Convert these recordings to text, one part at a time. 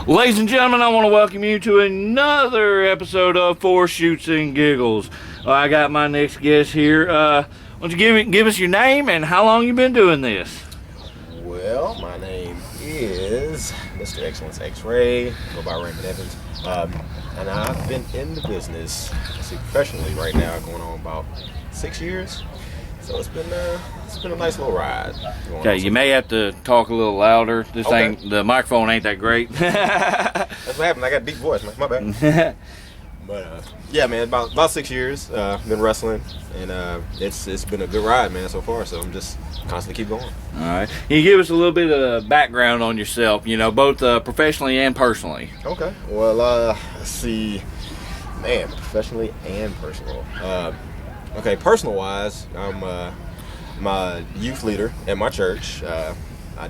Ladies and gentlemen, I want to welcome you to another episode of Four Shoots and Giggles. I got my next guest here. Why don't you give us your name and how long you been doing this? Well, my name is Mr. Excellence X-Ray. Go by Raymond Evans. And I've been in the business, professionally right now, going on about 6 years. So it's been a nice little ride. Okay, you may have to talk a little louder. Okay. The microphone ain't that great. That's what happened. I got a deep voice, man. My bad. But yeah, man, about 6 years. Been wrestling, and it's been a good ride, man, so far. So I'm just constantly keep going. All right. Can you give us a little bit of background on yourself? You know, both professionally and personally. Okay. Well, let's see, man, professionally and personal. Okay, personal-wise, I'm my youth leader at my church. I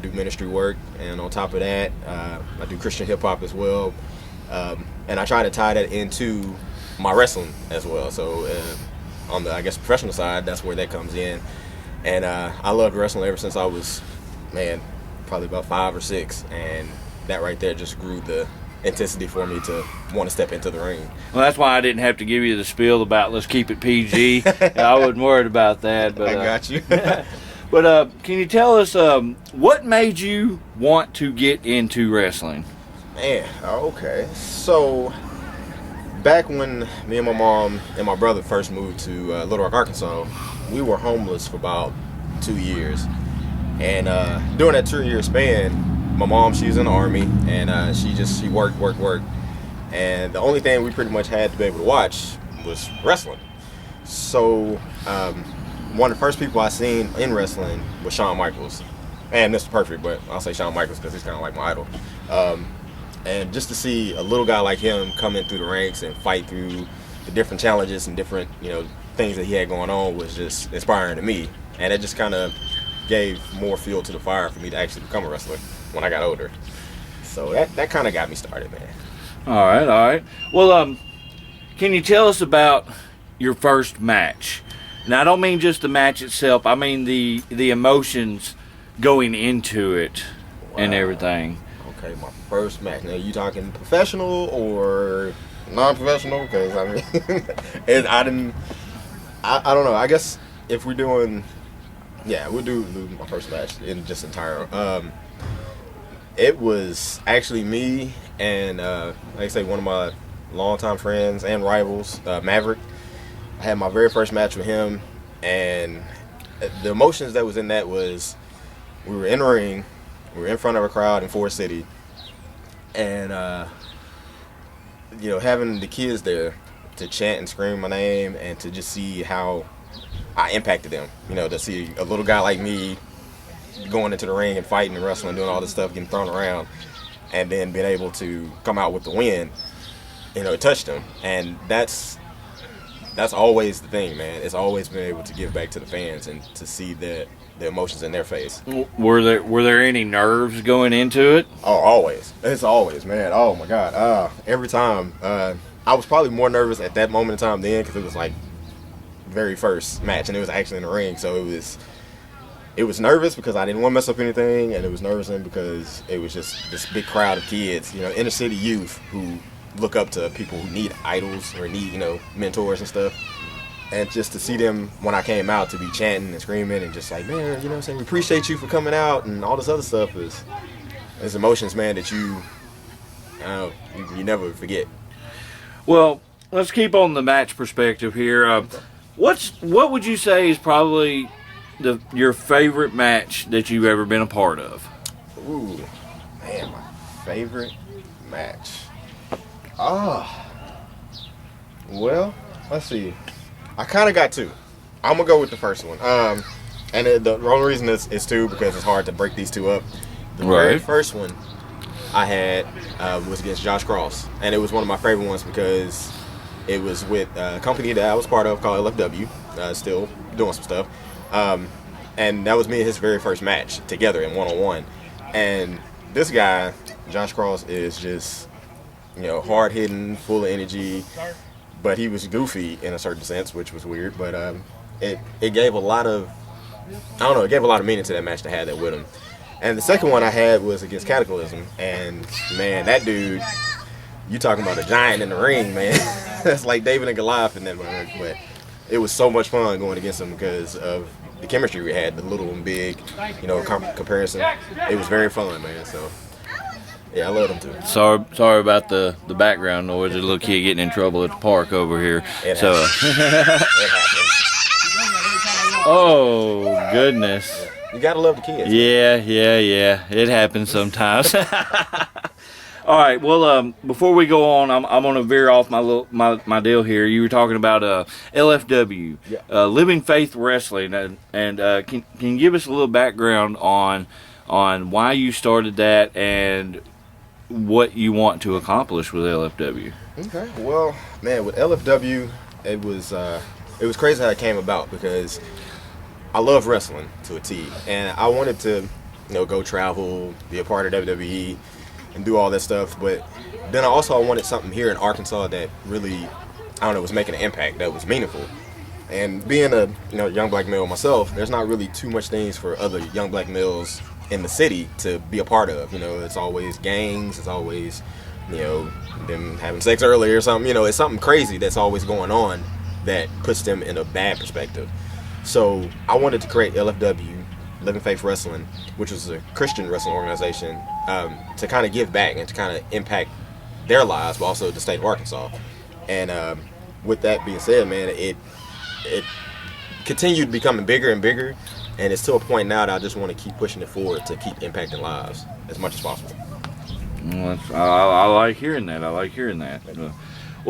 do ministry work, and on top of that, I do Christian hip-hop as well. And I try to tie that into my wrestling as well. So on the, I guess, professional side, that's where that comes in. And I loved wrestling ever since I was, man, probably about 5 or 6. And that right there just grew the intensity for me to want to step into the ring. Well, that's why I didn't have to give you the spiel about let's keep it PG. I wasn't worried about that. But I got you. But can you tell us what made you want to get into wrestling? Man, okay. So back when me and my mom and my brother first moved to Little Rock, Arkansas, we were homeless for about 2 years. And during that 2-year span, my mom, she was in the Army, and she worked. And the only thing we pretty much had to be able to watch was wrestling. So one of the first people I seen in wrestling was Shawn Michaels. And Mr. Perfect, but I'll say Shawn Michaels because he's kind of like my idol. And just to see a little guy like him come in through the ranks and fight through the different challenges and different, things that he had going on was just inspiring to me. And it just kind of gave more fuel to the fire for me to actually become a wrestler when I got older. So that kind of got me started, man. All right. Well, can you tell us about your first match? Now, I don't mean just the match itself. I mean the emotions going into it and everything. Okay, my first match. Now, you talking professional or non-professional? Because I mean, I don't know. I guess if we're doing, we'll do my first match in just entire. It was actually me and like I say, one of my longtime friends and rivals, Maverick. I had my very first match with him, and the emotions that was in that was we were in a ring. We were in front of a crowd in Forest City, and having the kids there to chant and scream my name, and to just see how I impacted them. To see a little guy like me going into the ring and fighting and wrestling, doing all this stuff, getting thrown around, and then being able to come out with the win. It touched them, and that's always the thing, man. It's always been able to give back to the fans and to see the emotions in their face. Were there any nerves going into it? Oh, always. It's always, man. Oh my God. Every time. I was probably more nervous at that moment in time then because it was like very first match and it was actually in the ring. So it was nervous because I didn't want to mess up anything, and it was nervous because it was just this big crowd of kids, inner city youth who look up to people who need idols or need, mentors and stuff. And just to see them when I came out to be chanting and screaming and just like, man, we appreciate you for coming out and all this other stuff is emotions, man, that you never forget. Well, let's keep on the match perspective here. What would you say is probably your favorite match that you've ever been a part of? Ooh, man, my favorite match. Well, let's see. I kind of got two. I'm going to go with the first one. And the only reason is two because it's hard to break these two up. The very first one I had was against Josh Cross. And it was one of my favorite ones because it was with a company that I was part of called LFW. Still doing some stuff. And that was me and his very first match together in one-on-one. And this guy, Josh Cross, is just, hard-hitting, full of energy. But he was goofy in a certain sense, which was weird. But it gave a lot of, it gave a lot of meaning to that match to have that with him. And the second one I had was against Cataclysm, and man, that dude, you talking about a giant in the ring, man. That's like David and Goliath in that moment. But it was so much fun going against him because of the chemistry we had, the little and big, comparison. It was very fun, man. So yeah, I love him too. Sorry about the background noise. There's a little kid getting in trouble at the park over here. It So, happens. It happens. oh goodness. You gotta love the kids. Yeah. It happens sometimes. All right. Well, before we go on, I'm gonna veer off my deal here. You were talking about LFW, Yeah. Living Faith Wrestling, and can you give us a little background on why you started that and what you want to accomplish with LFW? Okay. Well, man, with LFW, it was crazy how it came about because I love wrestling to a T, and I wanted to, go travel, be a part of WWE, and do all that stuff. But then I wanted something here in Arkansas that really, was making an impact that was meaningful. And being a young black male myself, there's not really too much things for other young black males in the city to be a part of. It's always gangs, it's always them having sex early or something. It's something crazy that's always going on that puts them in a bad perspective. So I wanted to create LFW, Living Faith Wrestling, which was a Christian wrestling organization, to kind of give back and to kind of impact their lives, but also the state of Arkansas. And with that being said, man, it continued becoming bigger and bigger, and it's to a point now that I just want to keep pushing it forward to keep impacting lives as much as possible. Well, I like hearing that. Well,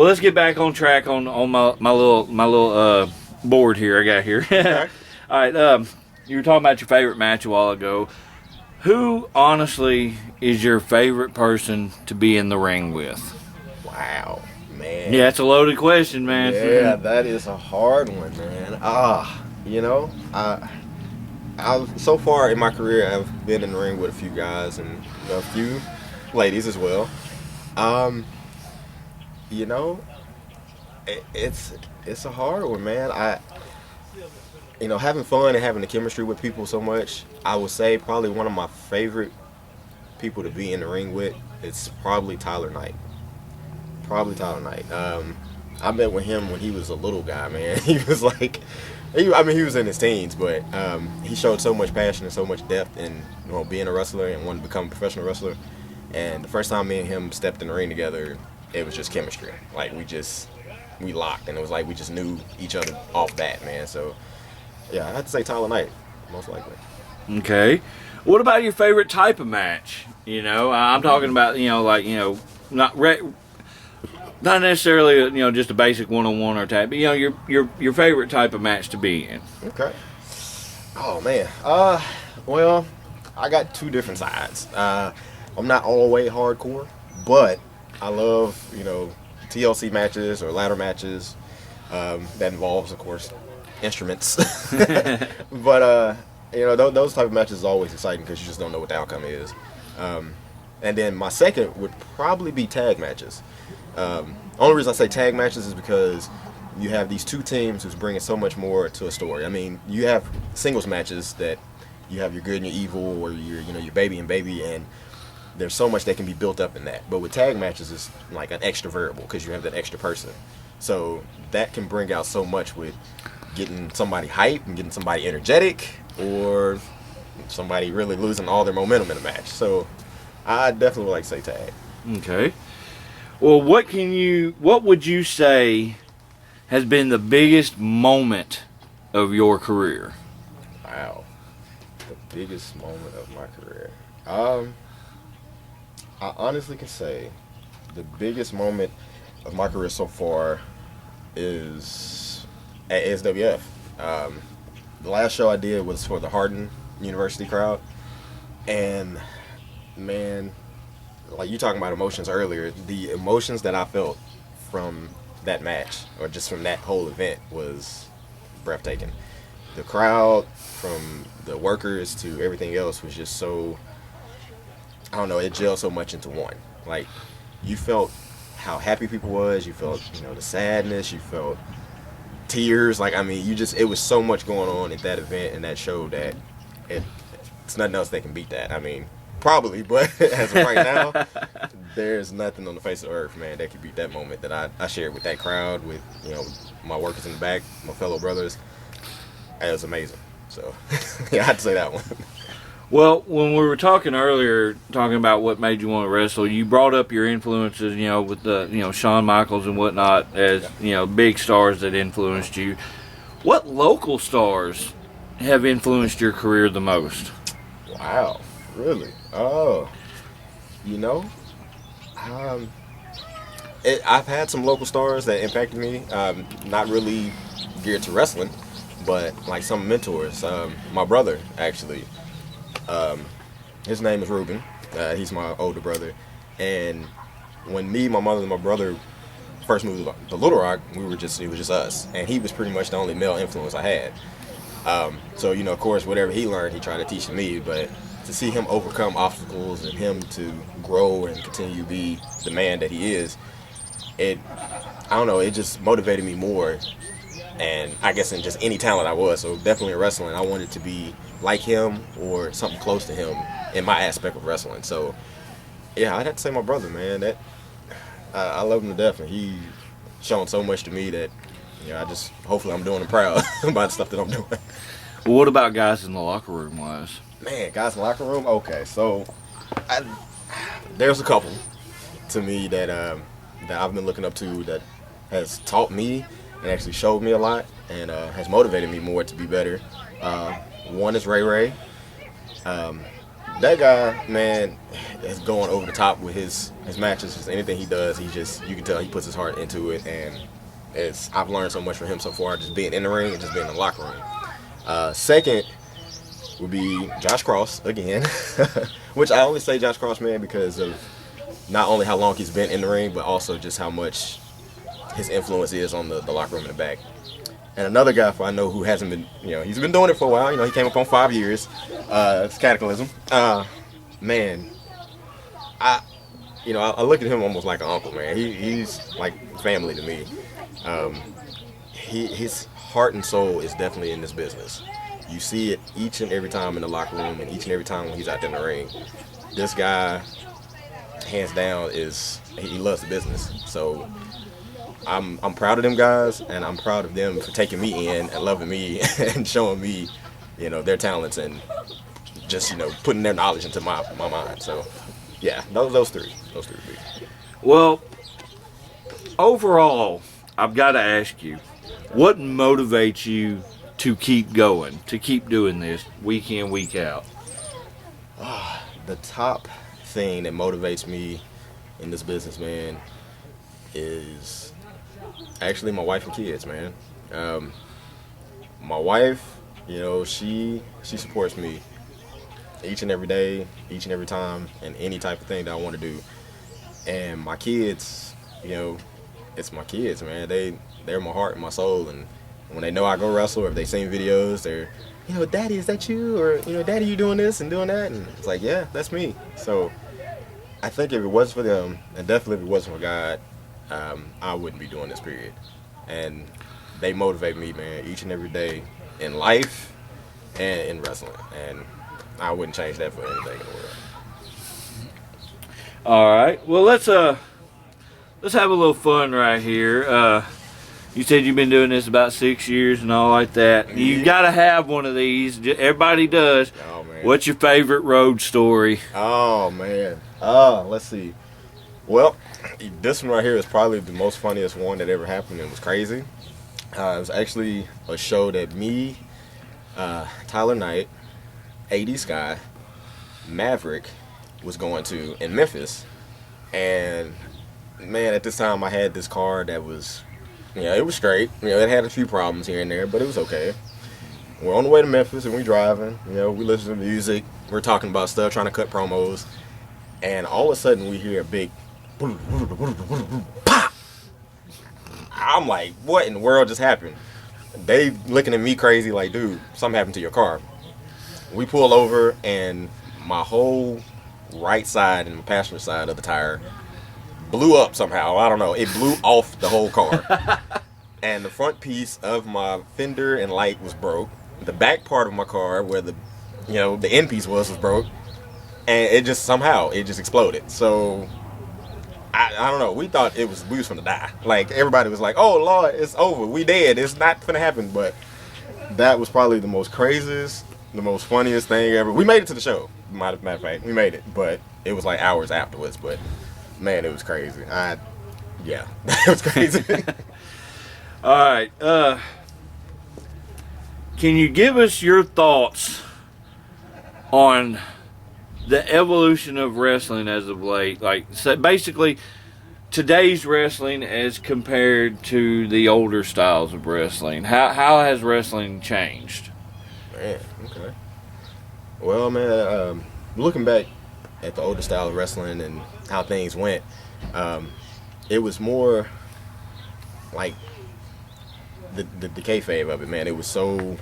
let's get back on track on my little board here I got here. Okay. All right, you were talking about your favorite match a while ago. Who, honestly, is your favorite person to be in the ring with? Wow, man. Yeah, it's a loaded question, man. Yeah, that is a hard one, man. I've so far in my career, I've been in the ring with a few guys and a few ladies as well. It's a hard one, man. Having fun and having the chemistry with people so much, I would say probably one of my favorite people to be in the ring with is probably Tyler Knight. I met with him when he was a little guy, man. He was like, he was in his teens, but he showed so much passion and so much depth in being a wrestler and wanting to become a professional wrestler. And the first time me and him stepped in the ring together, it was just chemistry. Like we locked, and it was like we just knew each other off bat, man. So yeah, I have to say Tyler Knight, most likely. Okay. What about your favorite type of match? I'm talking about, not necessarily, just a basic one-on-one or type, but, your favorite type of match to be in. Okay. Oh, man. Well, I got two different sides. I'm not all the way hardcore, but I love, TLC matches or ladder matches. That involves, of course, instruments. But those type of matches is always exciting because you just don't know what the outcome is. And then my second would probably be tag matches. Only reason I say tag matches is because you have these two teams who's bringing so much more to a story. I mean, you have singles matches that you have your good and your evil, or your baby and baby, and there's so much that can be built up in that. But with tag matches, it's like an extra variable because you have that extra person. So that can bring out so much with getting somebody hype and getting somebody energetic, or somebody really losing all their momentum in a match. So I definitely would like to say tag. Okay. Well, what would you say has been the biggest moment of your career? Wow. The biggest moment of my career. I honestly can say the biggest moment of my career so far is at SWF. The last show I did was for the Hardin University crowd, and man, like you talking about emotions earlier, the emotions that I felt from that match, or just from that whole event, was breathtaking. The crowd, from the workers to everything else, was just so, I don't know, it gelled so much into one. Like, you felt how happy people was, you felt, the sadness, you felt tears. Like, I mean, it was so much going on at that event and that show that it's nothing else that can beat that. I mean, probably, but as of right now, there's nothing on the face of the earth, man, that can beat that moment that I shared with that crowd, with, you know, my workers in the back, my fellow brothers. It was amazing. So, yeah, I had to say that one. Well, when we were talking earlier, talking about what made you want to wrestle, you brought up your influences, you know, with the, you know, Shawn Michaels and whatnot as, you know, big stars that influenced you. What local stars have influenced your career the most? Wow, really? Oh, you know, I've had some local stars that impacted me. Not really geared to wrestling, but like some mentors. My brother, actually. His name is Ruben. He's my older brother. And when me, my mother, and my brother first moved to Little Rock, it was just us. And he was pretty much the only male influence I had. So, you know, of course, whatever he learned, he tried to teach me. But to see him overcome obstacles and him to grow and continue to be the man that he is, I don't know, it just motivated me more. And I guess in just any talent I was. So definitely in wrestling, I wanted to be like him or something close to him in my aspect of wrestling. So, yeah, I'd have to say my brother, man. That I love him to death, and he shown so much to me that, you know, hopefully I'm doing him proud about the stuff that I'm doing. Well, what about guys in the locker room wise? Man, guys in the locker room? Okay, so there's a couple to me that I've been looking up to that has taught me and actually showed me a lot and has motivated me more to be better. One is Ray Ray. That guy, man, is going over the top with his matches. Just anything he does, you can tell he puts his heart into it, and I've learned so much from him so far, just being in the ring and just being in the locker room. Second would be Josh Cross again, which I only say Josh Cross, man, because of not only how long he's been in the ring, but also just how much his influence is on the locker room in the back. And another guy I know who hasn't been, you know, he's been doing it for a while. You know, he came up on 5 years. It's Cataclysm. Man, I look at him almost like an uncle, man. He's like family to me. His heart and soul is definitely in this business. You see it each and every time in the locker room and each and every time when he's out there in the ring. This guy, hands down, he loves the business. So I'm proud of them guys, and I'm proud of them for taking me in and loving me and showing me, you know, their talents and just, you know, putting their knowledge into my mind. So, yeah, those three. Well, overall, I've got to ask you, what motivates you to keep going, to keep doing this week in, week out? The top thing that motivates me in this business, man, is actually my wife and kids, man. My wife, you know, she supports me each and every day, each and every time, and any type of thing that I want to do. And my kids, you know, it's my kids, man. They're my heart and my soul. And when they know I go wrestle, or if they seen videos, they're, you know, Daddy, is that you? Or, you know, Daddy, you doing this and doing that? And it's like, yeah, that's me. So I think if it wasn't for them, and definitely if it wasn't for God, I wouldn't be doing this, period. And they motivate me, man, each and every day in life and in wrestling. And I wouldn't change that for anything in the world. All right. Well, let's have a little fun right here. You said you've been doing this about 6 years and all like that. You got to have one of these. Everybody does. Oh, man. What's your favorite road story? Oh, man. Let's see. Well, this one right here is probably the most funniest one that ever happened, and it was crazy. It was actually a show that me, Tyler Knight, AD Sky, Maverick was going to in Memphis. And, man, at this time I had this car that was, you know, it was straight. You know, it had a few problems here and there, but it was okay. We're on the way to Memphis, and we're driving. You know, we listen to music. We're talking about stuff, trying to cut promos. And all of a sudden, we hear a big pop. I'm like, what in the world just happened? They looking at me crazy like, dude, something happened to your car. We pull over, and my whole right side and the passenger side of the tire blew up somehow. I don't know. It blew off the whole car. And the front piece of my fender and light was broke. The back part of my car, where the the end piece was broke, and it just somehow it just exploded. So I don't know. We thought we was finna die. Like everybody was like, "Oh Lord, it's over. We dead. It's not finna happen." But that was probably the most craziest, the most funniest thing ever. We made it to the show. Matter of fact, we made it, but it was like hours afterwards. But man, it was crazy. Yeah, it was crazy. All right. Can you give us your thoughts on the evolution of wrestling as of late? Like, so basically, today's wrestling as compared to the older styles of wrestling. How has wrestling changed? Man, okay. Well, man, looking back at the older style of wrestling and how things went, it was more like the kayfabe of it, man. It was so,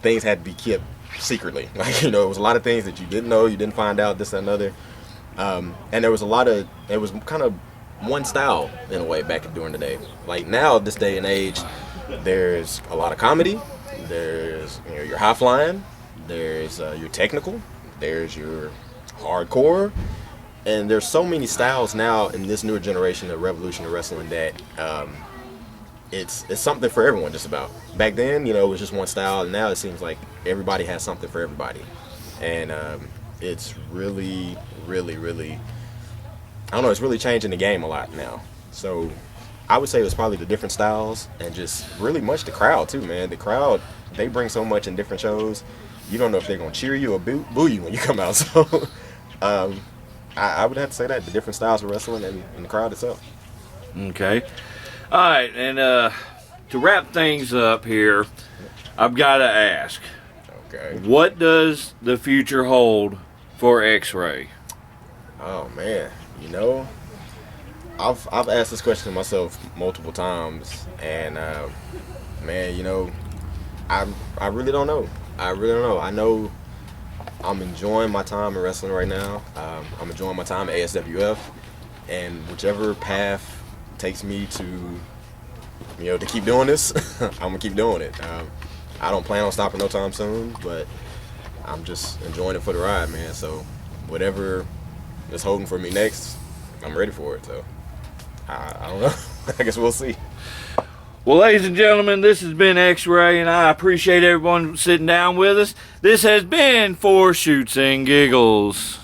things had to be kept secretly. Like, it was a lot of things that you didn't know, you didn't find out, this and another. And there was it was kind of one style in a way back during the day. Like now, this day and age, there's a lot of comedy, there's your high flying, there's your technical, there's your hardcore, and there's so many styles now in this newer generation of Revolution of Wrestling that it's something for everyone just about. Back then, it was just one style, and now it seems like everybody has something for everybody. And it's really, really, really, I don't know, it's really changing the game a lot now. So I would say it was probably the different styles and just really much the crowd too, man. The crowd, they bring so much in different shows. You don't know if they're going to cheer you or boo you when you come out. So I would have to say that, the different styles of wrestling and the crowd itself. Okay. All right, and to wrap things up here, I've got to ask. Okay. What does the future hold for X-Ray? Oh man, I've asked this question to myself multiple times, and man, I really don't know. I really don't know. I know I'm enjoying my time in wrestling right now. I'm enjoying my time at ASWF, and whichever path takes me to keep doing this, I'm gonna keep doing it. I don't plan on stopping no time soon, but I'm just enjoying it for the ride, man. So whatever is holding for me next, I'm ready for it. So I don't know. I guess we'll see. Well, ladies and gentlemen, this has been X-Ray, and I appreciate everyone sitting down with us. This has been For Shoots and Giggles.